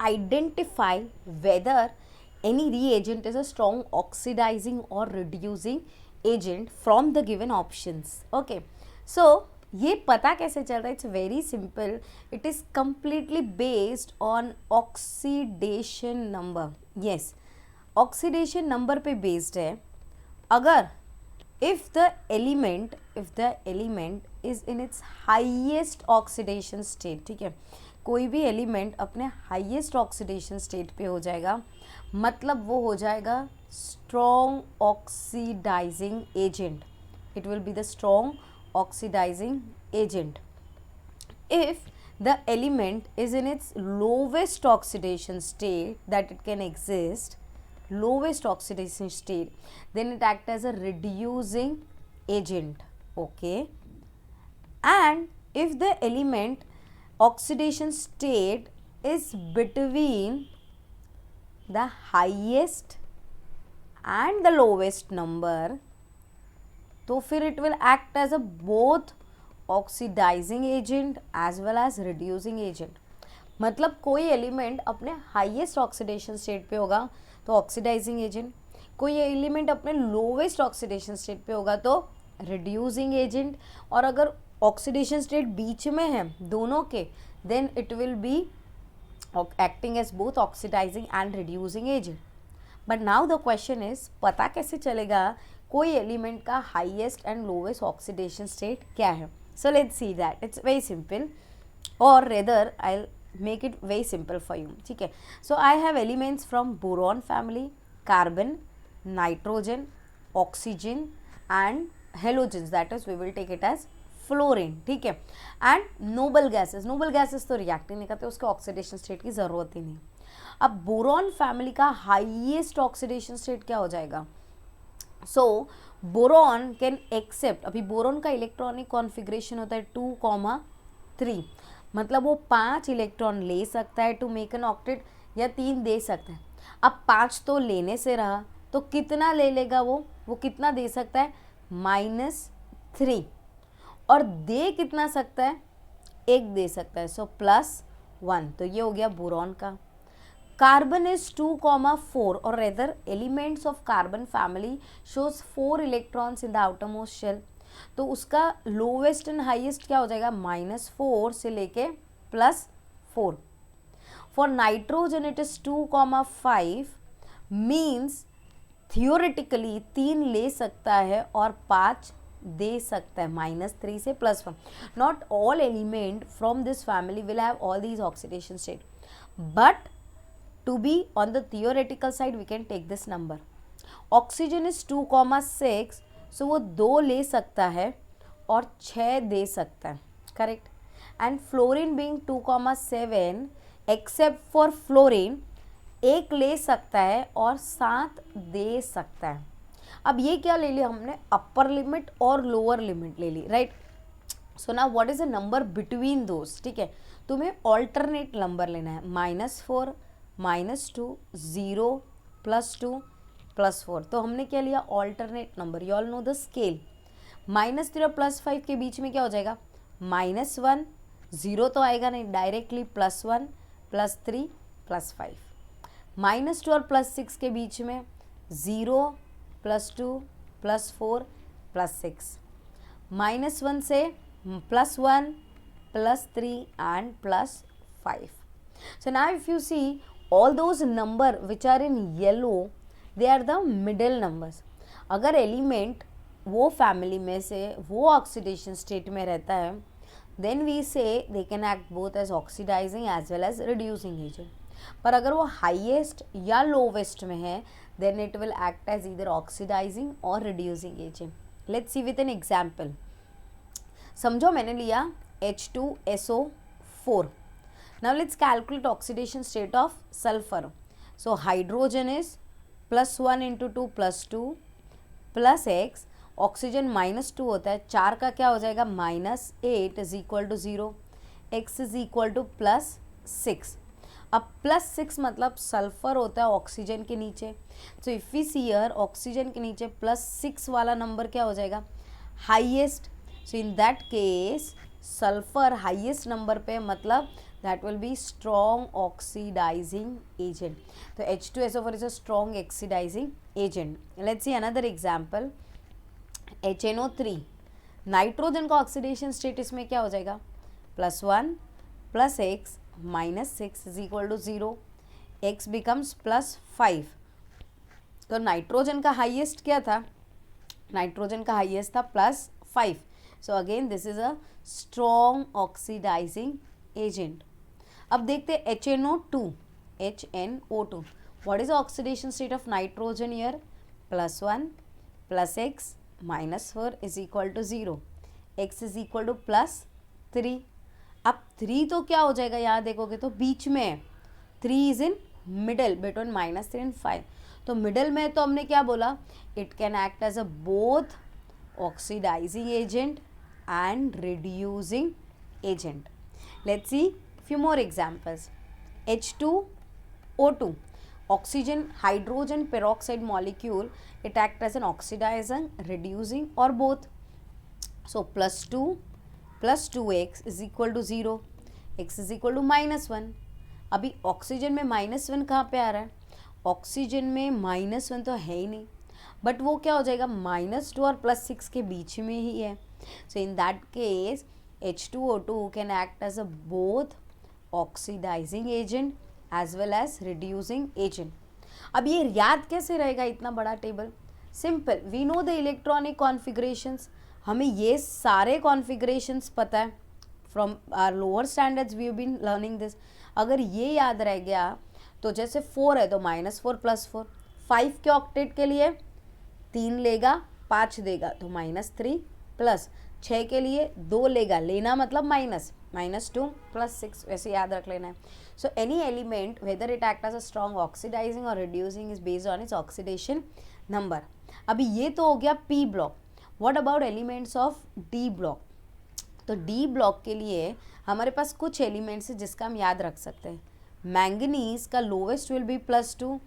identify whether any reagent is a strong oxidizing or reducing agent from the given options. Okay, so ये पता कैसे चल रहा है? It's very simple. It is completely based on oxidation number. Yes, oxidation number पे based है. अगर if the element is in its highest oxidation state, ठीक है, कोई भी एलिमेंट अपने हाईएस्ट ऑक्सीडेशन स्टेट पे हो जाएगा, मतलब वो हो जाएगा strong oxidising agent. It will be the strong oxidising agent. If the element is in its lowest oxidation state that it can exist, lowest oxidation state, then it acts as a reducing agent. Okay, and if the element oxidation state is between the highest and the lowest number, तो फिर it will act as a both oxidising agent as well as reducing agent. मतलब कोई element अपने highest oxidation state पे होगा तो oxidising agent, कोई element अपने लोवेस्ट ऑक्सीडेशन स्टेट पे होगा तो रिड्यूसिंग एजेंट, और अगर ऑक्सीडेशन स्टेट बीच में है दोनों के, then it will be acting as both oxidising and reducing agent. But now the question is, पता कैसे चलेगा कोई एलिमेंट का highest and lowest oxidation state क्या है? So let's see that. It's very simple, or rather I'll make it very simple for you. ठीक है, so I have elements from boron family, carbon, nitrogen, oxygen and halogens, that is we will take it as fluorine. ठीक है, and noble gases. noble gases तो react ही नहीं करते, उसके oxidation state की ज़रूरत ही नहीं. अब बोरॉन फैमिली का हाईएस्ट ऑक्सीडेशन स्टेट क्या हो जाएगा? सो बोरॉन कैन एक्सेप्ट, अभी बोरॉन का इलेक्ट्रॉनिक कॉन्फ़िगरेशन होता है 2,3, मतलब वो 5 इलेक्ट्रॉन ले सकता है टू मेक एन ऑक्टेट, या 3 दे सकता है. अब 5 तो लेने से रहा, तो कितना ले लेगा वो कितना दे सकता है? -3. और दे कितना सकता है? 1 दे सकता है, सो +1. तो ये हो गया बोरॉन का. Carbon is 2,4, or rather elements of carbon family shows 4 electrons in the outermost shell. तो उसका lowest and highest क्या हो जाएगा? -4 से लेके +4. For nitrogen it is 2,5, means theoretically 3 ले सकता है और 5 दे सकता है, -3 से +1. Not all element from this family will have all these oxidation state, but to be on the theoretical side we can take this number. Oxygen is 2,6, so वो 2 ले सकता है और 6 दे सकता है, correct. And fluorine being 2,7, except for fluorine 1 ले सकता है और 7 दे सकता है. अब ये क्या ले लिया हमने? अपर लिमिट और लोअर लिमिट ले ली, right. So now what is the number between those? ठीक है, तुम्हें ऑल्टरनेट नंबर लेना है. -4, -2, 0, +2, +4. तो हमने क्या लिया? Alternate number. You all know the scale. -3 और +5 के बीच में क्या हो जाएगा? -1, 0 तो आएगा नहीं, डायरेक्टली +1, +3, +5. -2 और +6 के बीच में 0, +2, +4, +6. -1 से +1, +3 and +5. So now if you see all those number which are in yellow, they are the middle numbers. अगर एलिमेंट वो फैमिली में से वो ऑक्सीडेशन स्टेट में रहता है, then we say they can act both as oxidizing as well as reducing agent. पर अगर वो हाईएस्ट या लोवेस्ट में है, then it will act as either oxidizing or reducing agent. Let's see with an example. समझो मैंने लिया H2SO4. Now let's calculate oxidation state of sulfur. So hydrogen is +1 × 2 +2 + x. Oxygen -2 होता है, 4 का क्या हो जाएगा? -8 = 0. x = +6. अब +6 मतलब सल्फर होता है ऑक्सीजन के नीचे. So if we see here oxygen के नीचे +6 वाला नंबर क्या हो जाएगा? Highest. So in that case sulphur highest number पे, मतलब that will be strong oxidizing agent. So H2SO4 is a strong oxidizing agent. Let's see another example. HNO3, nitrogen का oxidation state इसमें क्या हो जाएगा, +1 + x -6 is equal to 0, x becomes +5. तो nitrogen का highest क्या था, नाइट्रोजन का हाईएस्ट था +5. So again this is a strong oxidising agent. अब देखते HNO2. What is the oxidation state of nitrogen here, +1 + x -4 is equal to 0, x is equal to +3. अब 3 तो क्या हो जाएगा, यहाँ देखोगे तो बीच में है, 3 is in middle between -3 and 5. तो मिडल में तो हमने क्या बोला, it can act as a both oxidising agent and reducing agent. Let's see few more examples. H2O2, oxygen hydrogen peroxide molecule, it act as an oxidizing, reducing or both. So +2 + 2x is equal to 0, x is equal to -1. अभी oxygen में -1 कहाँ पे आ रहा है, oxygen में -1 तो है ही नहीं, बट वो क्या हो जाएगा, -2 और +6 के बीच में ही है. So in that case H2O2 can act as a both oxidising agent as well as reducing agent. अब ये याद कैसे रहेगा इतना बड़ा table, simple, we know the electronic configurations, हमें ये सारे कॉन्फ़िगरेशंस पता है from our lower standards, we have been learning this. अगर ये याद रह गया तो जैसे 4 है तो -4 + 4, 5 के ऑक्टेट के लिए 3 लेगा 5 देगा तो -3 प्लस 6 के लिए 2 लेगा, लेना मतलब -2 + 6, वैसे याद रख लेना है. So any element whether it act as a strong oxidising और reducing is based on its oxidation number. अभी ये तो हो गया P block. What about elements of D block. तो D ब्लॉक के लिए हमारे पास कुछ एलिमेंट्स हैं जिसका हम याद रख सकते हैं. मैंगनीज का lowest will be +2,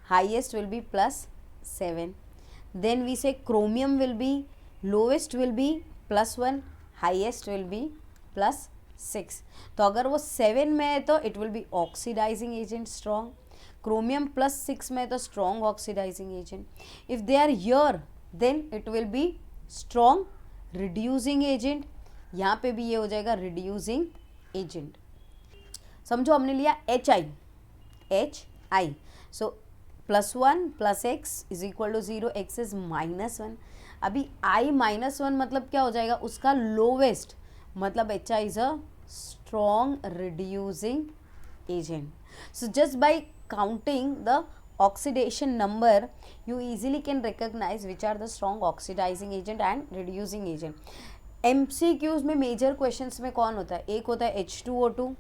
highest will be +7. Then we say chromium will be lowest will be +1, highest will be +6. तो अगर वो 7 में है तो it will be oxidising agent strong, chromium +6 में है तो strong oxidising agent. If they are here then it will be strong reducing agent. यहाँ पे भी ये हो जाएगा रिड्यूसिंग एजेंट. समझो हमने लिया HI. So +1 + x is equal to 0, x is -1. अभी I -1 मतलब क्या हो जाएगा, उसका लोवेस्ट, मतलब HI is a strong reducing agent. So just by counting the oxidation number you easily can recognize which are the strong oxidizing agent and reducing agent. MCQs में major questions में कौन होता है, एक होता है H2O2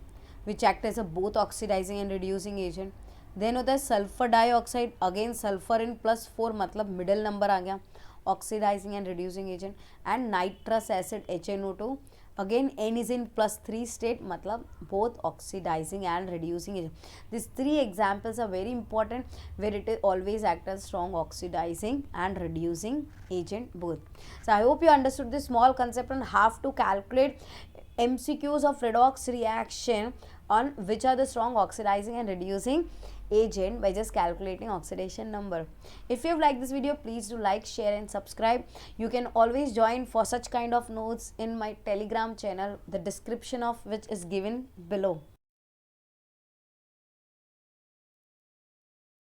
which act as a both oxidising and reducing agent. Then होता है sulphur dioxide, again sulphur in +4 मतलब मिडल नंबर आ गया, oxidising and reducing agent. And nitrous acid HNO2, again N is in +3 state मतलब both oxidizing and reducing agent. These 3 examples are very important where it is always act as strong oxidizing and reducing agent both. So I hope you understood this small concept on how to calculate MCQs of redox reaction on which are the strong oxidizing and reducing agent by just calculating oxidation number. If you have liked this video, please do like, share and subscribe. You can always join for such kind of notes in my Telegram channel, the description of which is given below.